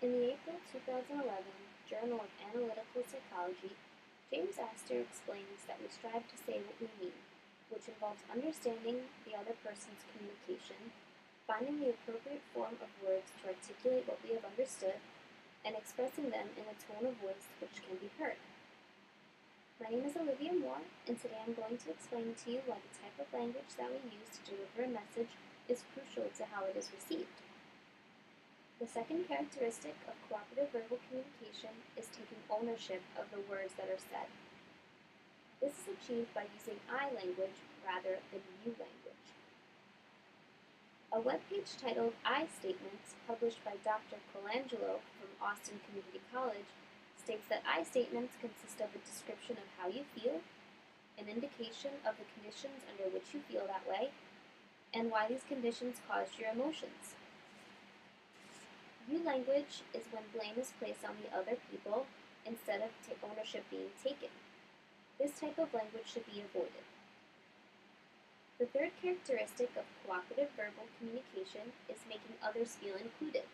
In the April 2011 Journal of Analytical Psychology, James Astor explains that we strive to say what we mean, which involves understanding the other person's communication, finding the appropriate form of words to articulate what we have understood, and expressing them in a tone of voice which can be heard. My name is Olivia Moore, and today I'm going to explain to you why the type of language that we use to deliver a message is crucial to how it is received. The second characteristic of cooperative verbal communication is taking ownership of the words that are said. This is achieved by using I language rather than you language. A webpage titled I Statements, published by Dr. Colangelo from Austin Community College, states that I statements consist of a description of how you feel, an indication of the conditions under which you feel that way, and why these conditions caused your emotions. You language is when blame is placed on the other people instead of ownership being taken. This type of language should be avoided. The third characteristic of cooperative verbal communication is making others feel included.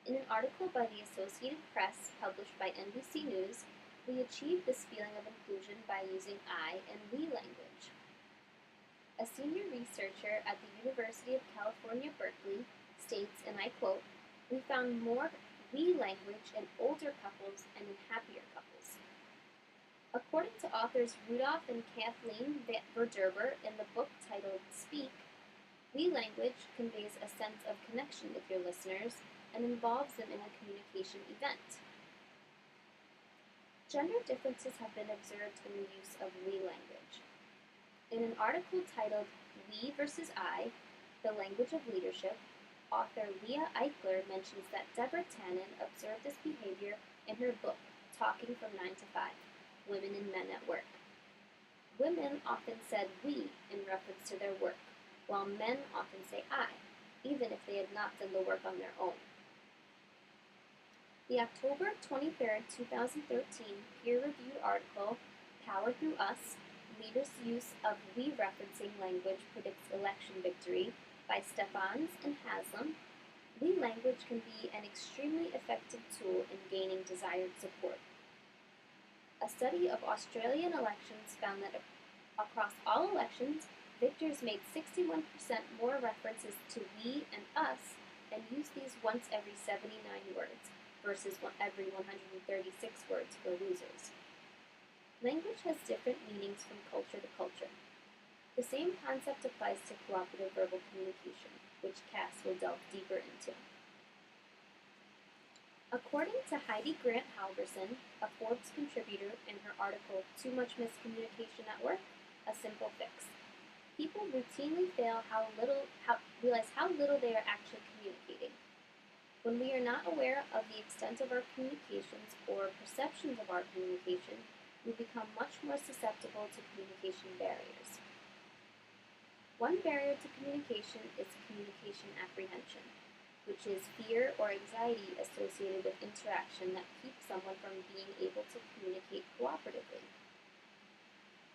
In an article by the Associated Press published by NBC News, we achieve this feeling of inclusion by using I and we language. A senior researcher at the University of California, Berkeley, states, and I quote, "We found more we language in older couples and in happier couples." According to authors Rudolph and Kathleen Verderber in the book titled Speak, we language conveys a sense of connection with your listeners and involves them in a communication event. Gender differences have been observed in the use of we language. In an article titled We versus I, The Language of Leadership, author Leah Eichler mentions that Deborah Tannen observed this behavior in her book, Talking from 9 to 5, Women and Men at Work. Women often said we in reference to their work, while men often say I, even if they had not done the work on their own. The October 23, 2013 peer-reviewed article, Power Through Us, Leaders' Use of We Referencing Language Predicts Election Victory by Stephans and Haslam, we language can be an extremely effective tool in gaining desired support. A study of Australian elections found that across all elections, victors made 61% more references to we and us and used these once every 79 words versus every 136 words for losers. Language has different meanings from culture to culture. The same concept applies to cooperative verbal communication, which Cass will delve deeper into. According to Heidi Grant Halverson, a Forbes contributor in her article Too Much Miscommunication at Work, A Simple Fix, people routinely realize how little they are actually communicating. When we are not aware of the extent of our communications or perceptions of our communication, we become much more susceptible to communication barriers. One barrier to communication is communication apprehension, which is fear or anxiety associated with interaction that keeps someone from being able to communicate cooperatively.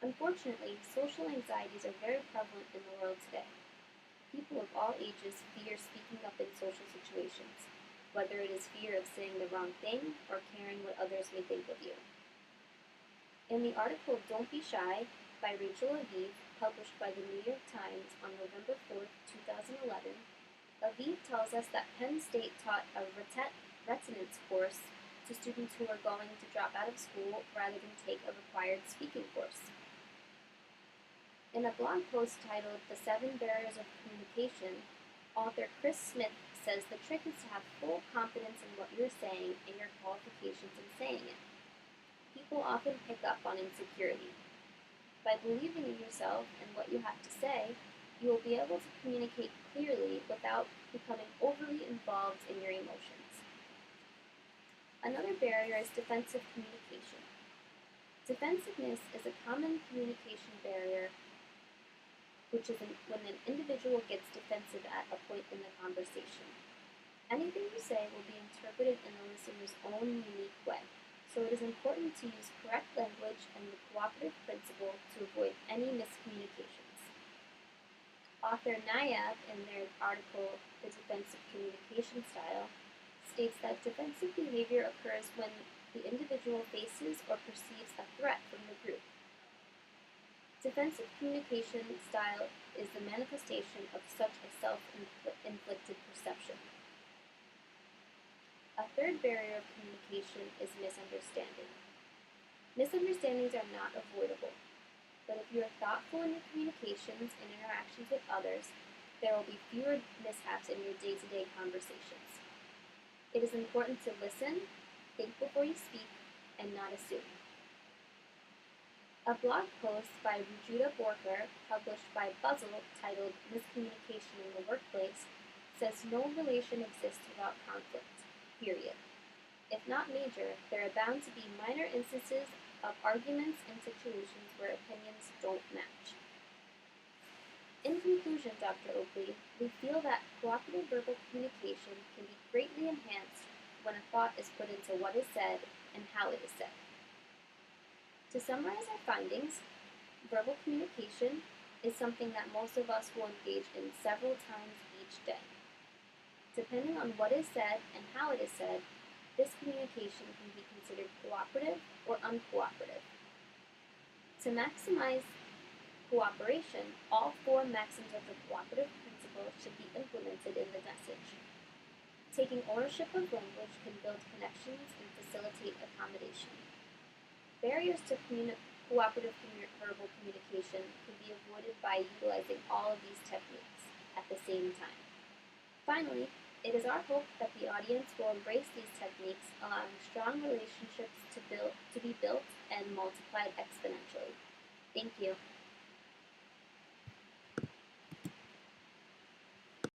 Unfortunately, social anxieties are very prevalent in the world today. People of all ages fear speaking up in social situations, whether it is fear of saying the wrong thing or caring what others may think of you. In the article Don't Be Shy by Rachel Aviv, published by the New York Times on November 4, 2011, Aviv tells us that Penn State taught a retenance course to students who are going to drop out of school rather than take a required speaking course. In a blog post titled The 7 Barriers of Communication, author Chris Smith says the trick is to have full confidence in what you're saying and your qualifications in saying it. People often pick up on insecurity. By believing in yourself and what you have to say, you will be able to communicate clearly without becoming overly involved in your emotions. Another barrier is defensive communication. Defensiveness is a common communication barrier, which is when an individual gets defensive at a point in the conversation. Anything you say will be interpreted in the listener's own unique way, so it is important to use correct language and the cooperative principle to avoid any miscommunications. Author Nayab, in their article The Defensive Communication Style, states that defensive behavior occurs when the individual faces or perceives a threat from the group. Defensive communication style is the manifestation of such a self-inflicted perception. A third barrier of communication is misunderstanding. Misunderstandings are not avoidable, but if you are thoughtful in your communications and interactions with others, there will be fewer mishaps in your day-to-day conversations. It is important to listen, think before you speak, and not assume. A blog post by Rujuta Borkar, published by Buzzle, titled Miscommunication in the Workplace, says no relation exists without conflict, period. If not major, there are bound to be minor instances of arguments and situations where opinions don't match. In conclusion, Dr. Oakley, we feel that cooperative verbal communication can be greatly enhanced when a thought is put into what is said and how it is said. To summarize our findings, verbal communication is something that most of us will engage in several times each day. Depending on what is said and how it is said, this communication can be considered cooperative or uncooperative. To maximize cooperation, all 4 maxims of the cooperative principle should be implemented in the message. Taking ownership of language can build connections and facilitate accommodation. Barriers to cooperative verbal communication can be avoided by utilizing all of these techniques at the same time. Finally, it is our hope that the audience will embrace these techniques, allowing strong relationships to be built and multiplied exponentially. Thank you.